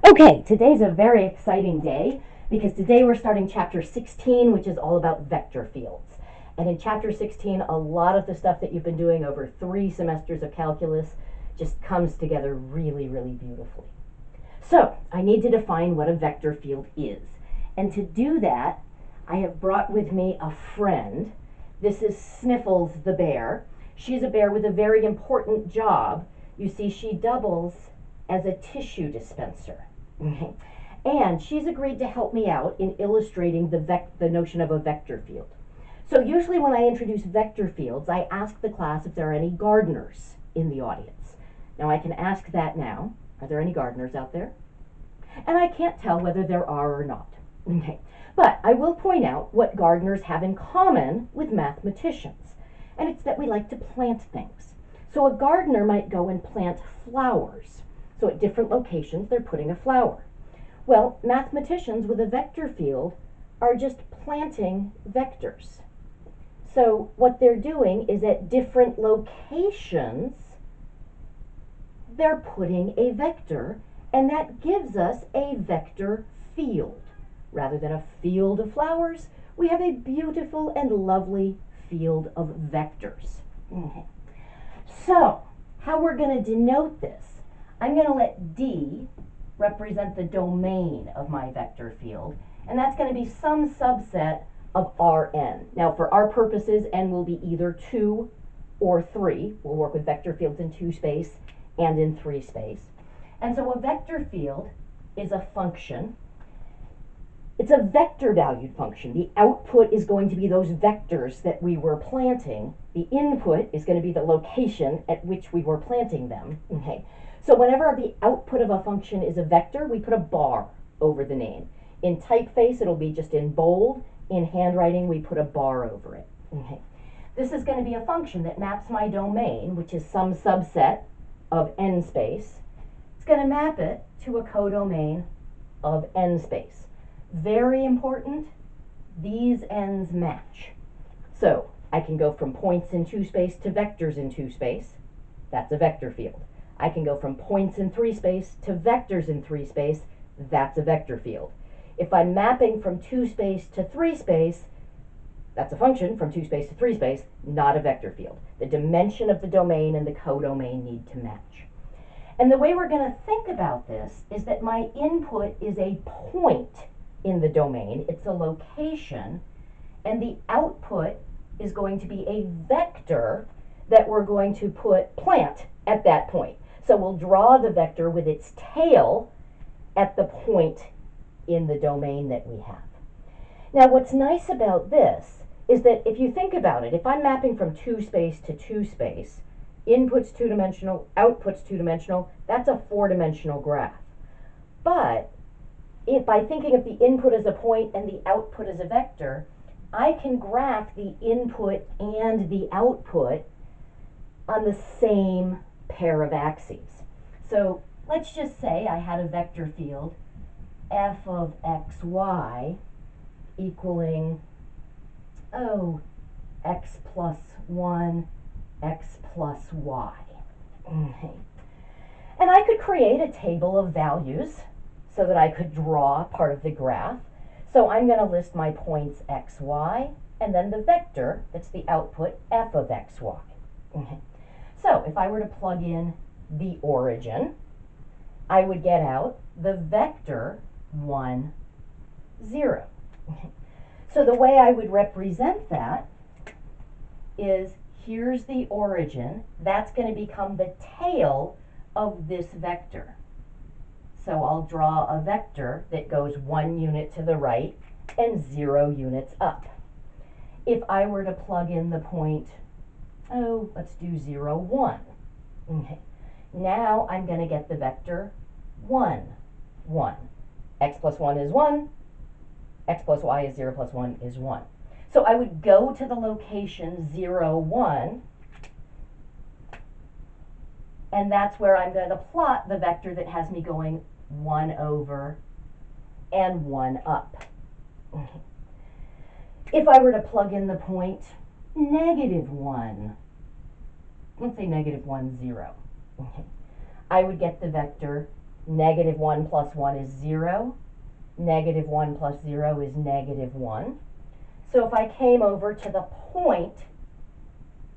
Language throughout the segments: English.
Okay, today's a very exciting day because today we're starting chapter 16, which is all about vector fields. And in chapter 16, a lot of the stuff that you've been doing over 3 semesters of calculus just comes together really, really beautifully. So, I need to define what a vector field is. And to do that, I have brought with me a friend. This is Sniffles the Bear. She's a bear with a very important job. You see, she doubles as a tissue dispenser. And she's agreed to help me out in illustrating the notion of a vector field. So usually when I introduce vector fields, I ask the class if there are any gardeners in the audience. Now I can ask that now. Are there any gardeners out there? And I can't tell whether there are or not. Okay. But I will point out what gardeners have in common with mathematicians. And it's that we like to plant things. So a gardener might go and plant flowers. So at different locations, they're putting a flower. Well, mathematicians with a vector field are just planting vectors. So what they're doing is at different locations, they're putting a vector, and that gives us a vector field. Rather than a field of flowers, we have a beautiful and lovely field of vectors. Okay. So, how we're going to denote this, I'm going to let D represent the domain of my vector field, and that's going to be some subset of Rn. Now, for our purposes, n will be either 2 or 3. We'll work with vector fields in 2 space and in 3 space. And so a vector field is a function. It's a vector valued function. The output is going to be those vectors that we were planting. The input is going to be the location at which we were planting them. Okay. So whenever the output of a function is a vector, we put a bar over the name. In typeface, it'll be just in bold. In handwriting, we put a bar over it. Okay. This is going to be a function that maps my domain, which is some subset of n space. It's going to map it to a codomain of n space. Very important, these n's match. So I can go from points in 2 space to vectors in 2 space. That's a vector field. I can go from points in 3 space to vectors in 3 space. That's a vector field. If I'm mapping from 2 space to 3 space, that's a function from 2 space to 3 space, not a vector field. The dimension of the domain and the codomain need to match. And the way we're going to think about this is that my input is a point in the domain. It's a location. And the output is going to be a vector that we're going to plant at that point. So we'll draw the vector with its tail at the point in the domain that we have. Now what's nice about this is that if you think about it, if I'm mapping from 2 space to 2 space, input's 2-dimensional, output's 2-dimensional, that's a 4-dimensional graph. But by thinking of the input as a point and the output as a vector, I can graph the input and the output on the same pair of axes. So let's just say I had a vector field f of xy equaling, x plus 1, x plus y. Okay. And I could create a table of values so that I could draw part of the graph. So I'm going to list my points x, y, and then the vector that's the output f of x, y. Okay. So if I were to plug in the origin, I would get out the vector 1, 0. Okay. So the way I would represent that is here's the origin. That's going to become the tail of this vector. So I'll draw a vector that goes 1 unit to the right and 0 units up. If I were to plug in the point, let's do 0, 1. Okay. Now I'm going to get the vector 1, 1. X plus 1 is 1. X plus y is 0 plus 1 is 1. So I would go to the location 0, 1, and that's where I'm going to plot the vector that has me going 1 over and 1 up. If I were to plug in the point -1, let's say -1, 0, I would get the vector Negative 1 plus 1 is 0. Negative 1 plus 0 is negative 1. So if I came over to the point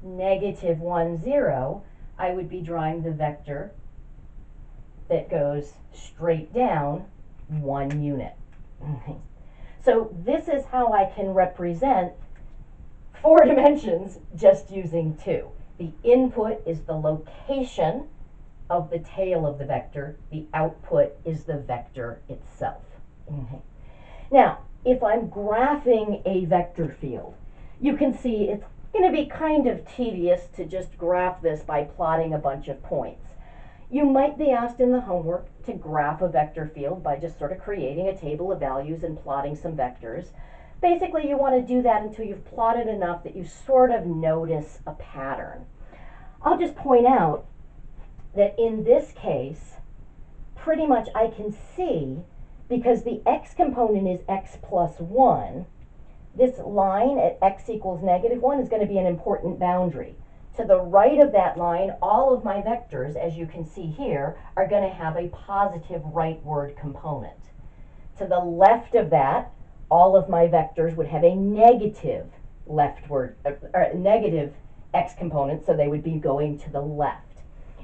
negative 1, 0, I would be drawing the vector that goes straight down 1 unit. Okay. So this is how I can represent 4 dimensions just using 2. The input is the location of the tail of the vector. The output is the vector itself. Okay. Now, if I'm graphing a vector field, you can see it's going to be kind of tedious to just graph this by plotting a bunch of points. You might be asked in the homework to graph a vector field by just sort of creating a table of values and plotting some vectors. Basically, you want to do that until you've plotted enough that you sort of notice a pattern. I'll just point out that in this case, pretty much I can see, because the x component is x plus 1, this line at x equals negative 1 is going to be an important boundary. To the right of that line, all of my vectors, as you can see here, are going to have a positive rightward component. To the left of that, all of my vectors would have a negative leftward, or negative x component, so they would be going to the left.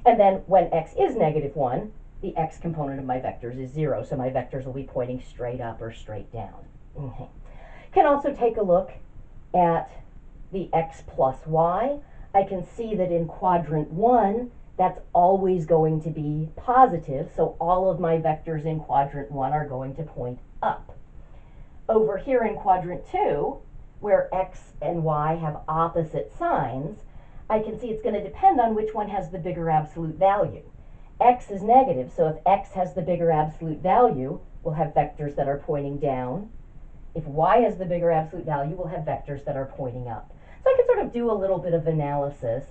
And then when x is negative 1, the x component of my vectors is 0, so my vectors will be pointing straight up or straight down. Okay. Can also take a look at the x plus y. I can see that in quadrant 1, that's always going to be positive, so all of my vectors in quadrant 1 are going to point up. Over here in quadrant 2, where x and y have opposite signs, I can see it's going to depend on which one has the bigger absolute value. X is negative, so if x has the bigger absolute value, we'll have vectors that are pointing down. If y has the bigger absolute value, we'll have vectors that are pointing up. So I can sort of do a little bit of analysis.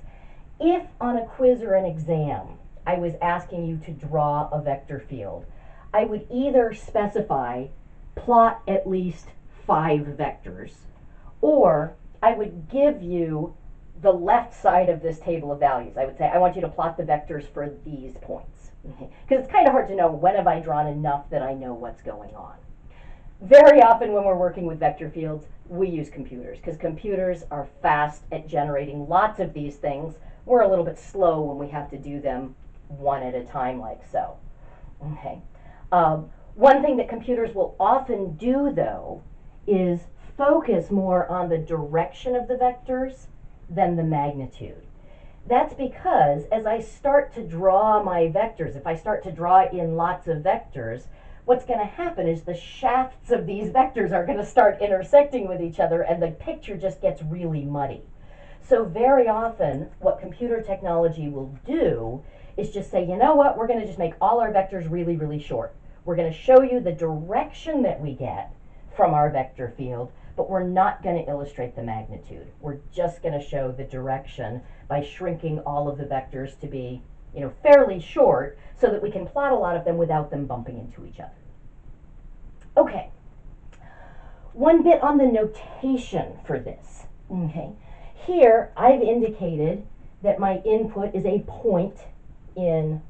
If on a quiz or an exam, I was asking you to draw a vector field, I would either specify plot at least 5 vectors, or I would give you the left side of this table of values. I would say, I want you to plot the vectors for these points. Because it's kind of hard to know when have I drawn enough that I know what's going on. Very often when we're working with vector fields, we use computers, because computers are fast at generating lots of these things. We're a little bit slow when we have to do them one at a time like so. Okay. One thing that computers will often do, though, is focus more on the direction of the vectors than the magnitude. That's because as I start to draw my vectors, if I start to draw in lots of vectors, what's going to happen is the shafts of these vectors are going to start intersecting with each other, and the picture just gets really muddy. So very often what computer technology will do is just say, you know what, we're going to just make all our vectors really, really short. We're going to show you the direction that we get from our vector field, but we're not going to illustrate the magnitude. We're just going to show the direction by shrinking all of the vectors to be, fairly short, so that we can plot a lot of them without them bumping into each other. Okay, one bit on the notation for this. Okay, here I've indicated that my input is a point in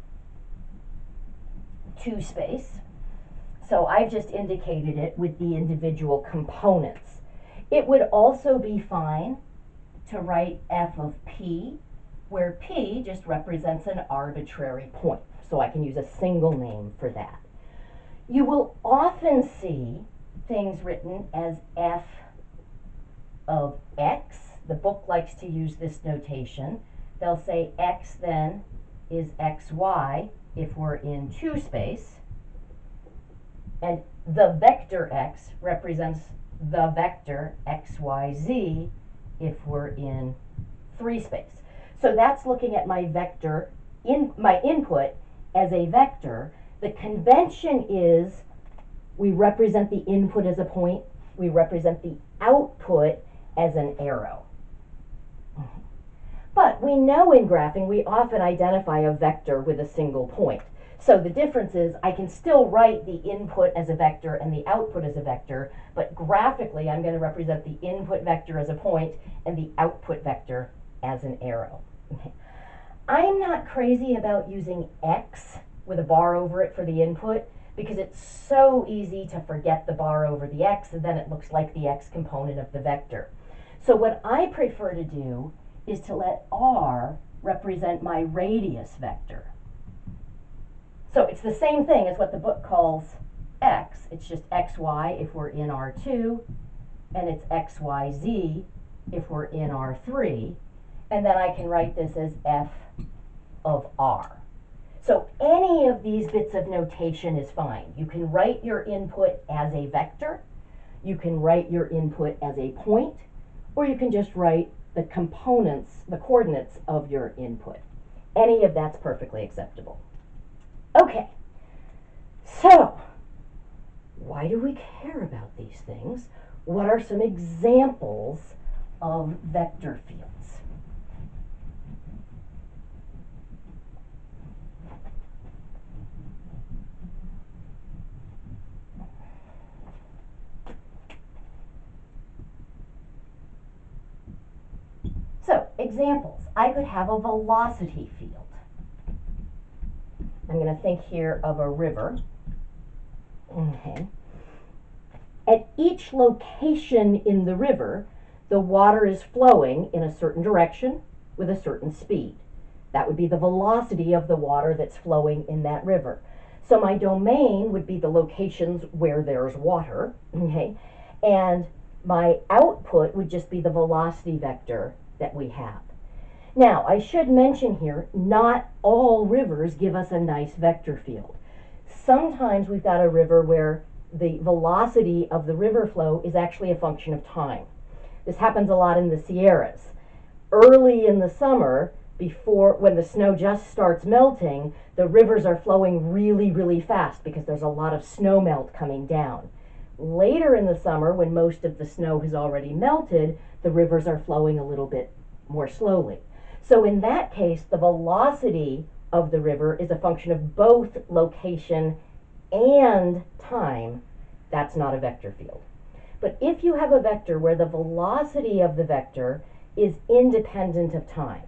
2 space. So I've just indicated it with the individual components. It would also be fine to write f of p, where p just represents an arbitrary point. So I can use a single name for that. You will often see things written as f of x. The book likes to use this notation. They'll say x then is xy if we're in 2 space. And the vector x represents the vector xyz if we're in 3 space. So that's looking at my vector, my input as a vector. The convention is we represent the input as a point, we represent the output as an arrow. But we know in graphing we often identify a vector with a single point. So the difference is I can still write the input as a vector and the output as a vector, but graphically I'm going to represent the input vector as a point and the output vector as an arrow. Okay. I'm not crazy about using x with a bar over it for the input, because it's so easy to forget the bar over the x, and then it looks like the x component of the vector. So what I prefer to do is to let r represent my radius vector. So it's the same thing as what the book calls x. It's just xy if we're in R2, and it's xyz if we're in R3. And then I can write this as f of r. So any of these bits of notation is fine. You can write your input as a vector, you can write your input as a point, or you can just write the components, the coordinates of your input. Any of that's perfectly acceptable. Okay, so why do we care about these things? What are some examples of vector fields? So, examples. I could have a velocity field. I'm going to think here of a river. Okay. At each location in the river, the water is flowing in a certain direction with a certain speed. That would be the velocity of the water that's flowing in that river. So my domain would be the locations where there's water, okay? And my output would just be the velocity vector that we have. Now, I should mention here, not all rivers give us a nice vector field. Sometimes we've got a river where the velocity of the river flow is actually a function of time. This happens a lot in the Sierras. Early in the summer, when the snow just starts melting, the rivers are flowing really, really fast because there's a lot of snow melt coming down. Later in the summer, when most of the snow has already melted, the rivers are flowing a little bit more slowly. So in that case, the velocity of the river is a function of both location and time. That's not a vector field. But if you have a vector where the velocity of the vector is independent of time,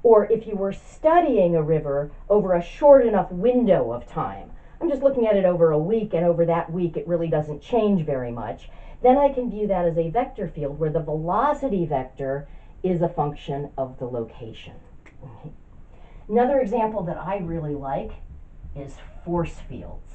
or if you were studying a river over a short enough window of time, I'm just looking at it over a week, and over that week it really doesn't change very much, then I can view that as a vector field where the velocity vector is a function of the location. Okay. Another example that I really like is force fields.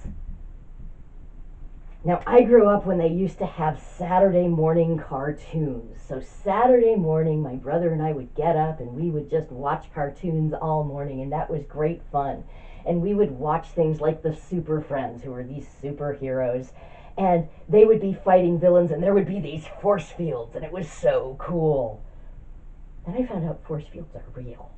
Now, I grew up when they used to have Saturday morning cartoons. So Saturday morning, my brother and I would get up and we would just watch cartoons all morning, and that was great fun. And we would watch things like the Super Friends, who were these superheroes, and they would be fighting villains, and there would be these force fields, and it was so cool. Then I found out force fields are real,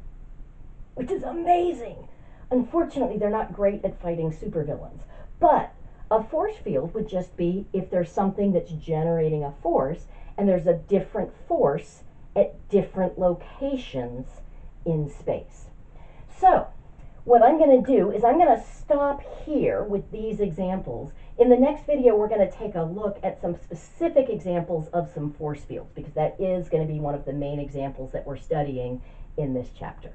which is amazing. Unfortunately, they're not great at fighting supervillains, but a force field would just be if there's something that's generating a force, and there's a different force at different locations in space. So, what I'm going to do is I'm going to stop here with these examples. In the next video, we're going to take a look at some specific examples of some force fields, because that is going to be one of the main examples that we're studying in this chapter.